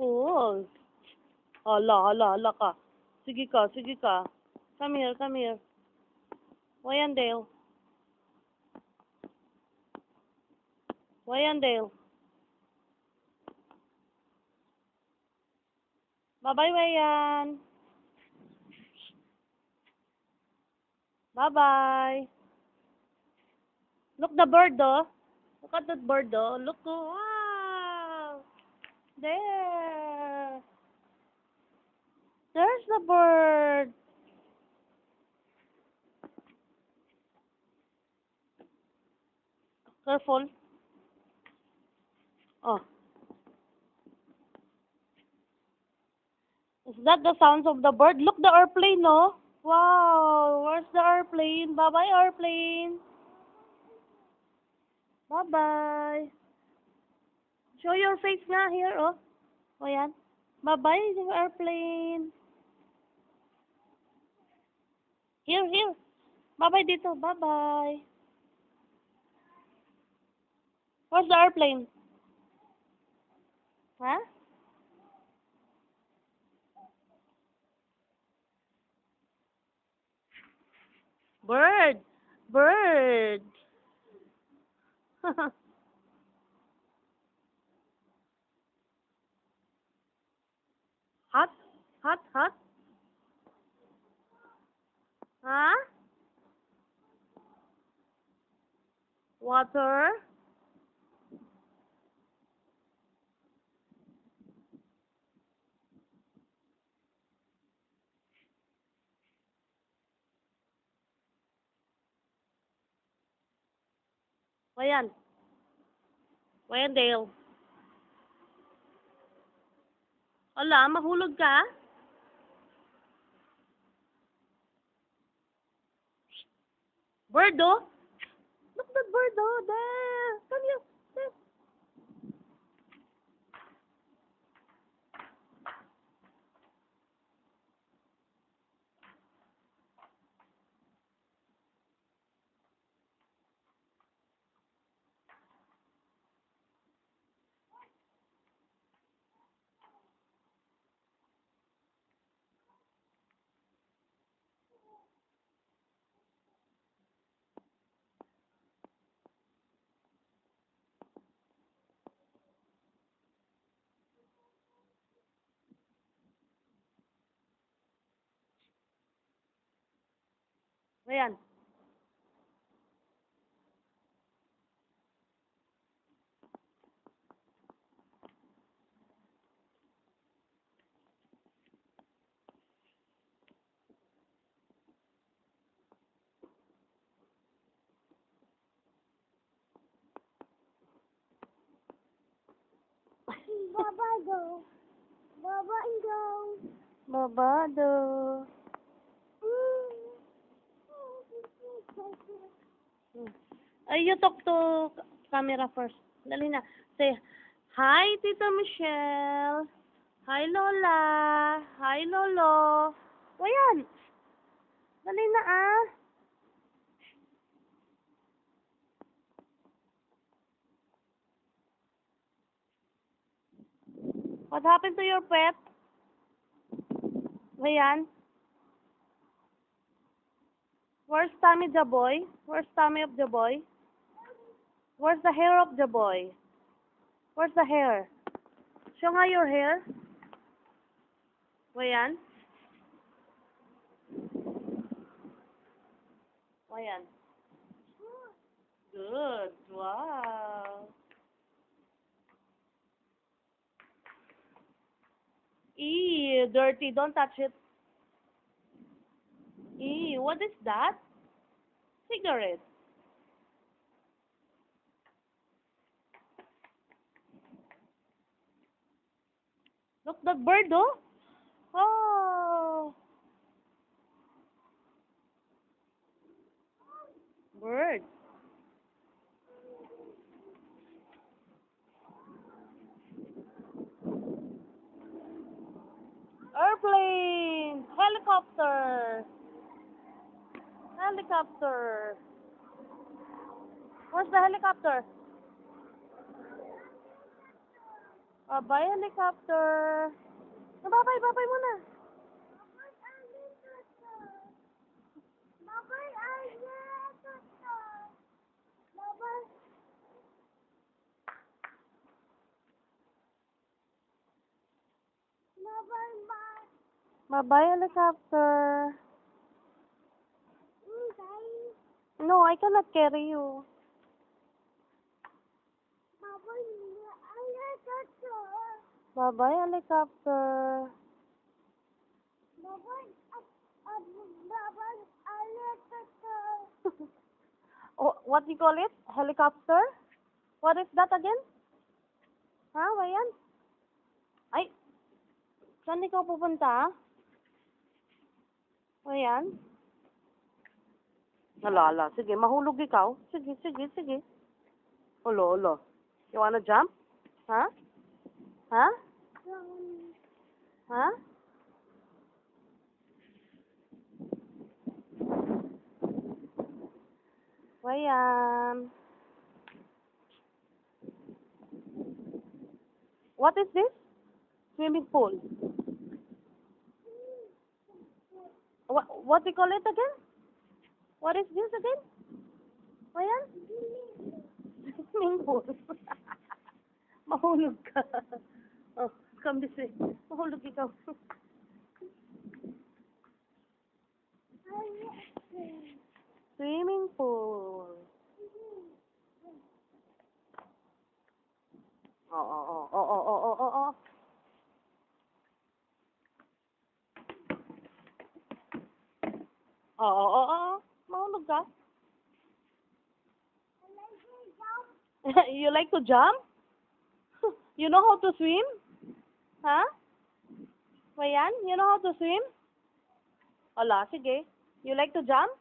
Oh. Hala ka. Sige ka, sige ka. Come here, come here. Wayandale. Wayandale. Bye-bye, Wayan. Bye-bye. Look the bird, though. Look at that bird, though. Look, oh, wow. There. There's the bird. Careful. Oh. Is that the sounds of the bird? Look, the airplane, no? Wow. Where's the airplane? Bye-bye, airplane. Bye-bye. Show your face nga here, oh. O yan. Bye-bye, yung airplane. Here, here. Bye-bye dito. Bye-bye. Where's the airplane? Huh? Bird. Bird. Hot? Hot? Hot? Huh? Water? Wayan. Wayandale. Wala, mahulog ka? Bird, oh. Look that bird, oh. There. Come here. There. Wayan. Babado. Babado. Babado. Ay, you talk to camera first. Dali na. Say, hi, Tita Michelle. Hi, Lola. Hi, Lolo. O yan. Dali na, ah. What happened to your pet? O yan. Where's Tommy the boy? Where's Tommy of the boy? Where's the hair of the boy? Where's the hair? Show nga your hair. O yan. O yan. Good. Wow. Ew, dirty. Don't touch it. Ew, what is that? Cigarette. Look, that bird, oh. Oh. Bird. Airplane. Helicopter. Helicopter. Where's the helicopter? Bye-bye, helicopter. Bye-bye, bye-bye muna. Bye-bye, helicopter. No, I cannot carry you. Bye-bye, helicopter. Oh, what do you call it? Helicopter? What is that again? Ha? Wayan? Ay, saan ikaw pupunta? Wayan? Ala. Sige, mahulog ikaw. Sige. Ulo. You wanna jump? Ha? Ha? Ha? Wayan. What is this? Swimming pool. What do you call it again? What is this again? Wayan? Swimming pool. Mahulog ka. Oh, kambisi. Mahulog ikaw. Swimming pool. Oo. Oo. Mahulog ka? You like to jump? You know how to swim? Ha? Wayan, you know how to swim? Ala, sige. You like to jump?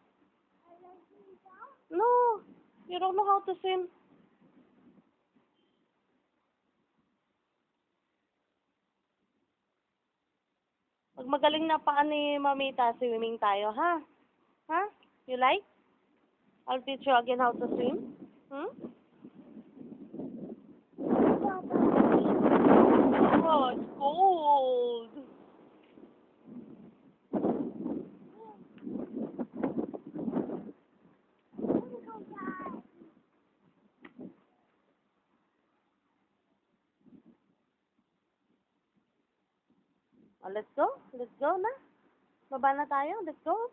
No, you don't know how to swim. Pag magaling na pa ni Mamita, swimming tayo, ha? Ha? You like? I'll teach you again how to swim. Hmm? Oh, it's cold. Oh, let's go. Let's go na. Baba na tayo. Let's go.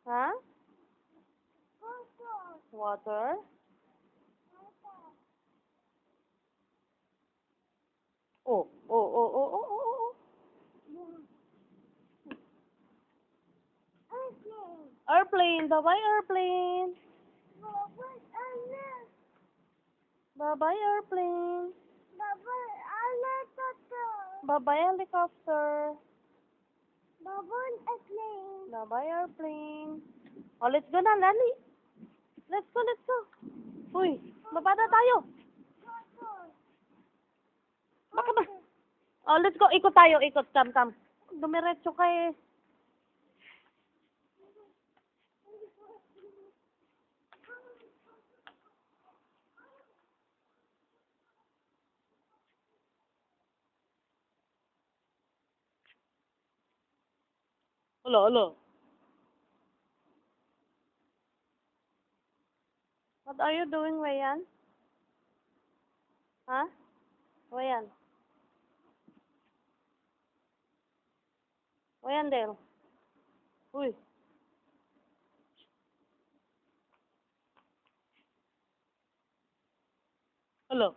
Ha? Water. Oh. Airplane. Bye-bye, airplane. Bye-bye, airplane. Bye-bye, helicopter. Bye-bye, airplane. Oh, let's go na, Lali. Let's go. Uy, baba na tayo. Baka ba? Oh, let's go. Ikot tayo. Come. Dumiretso ka eh. Hello. What are you doing, Wayan? Ha? Wayan? Wayan, Del. Uy. Hello.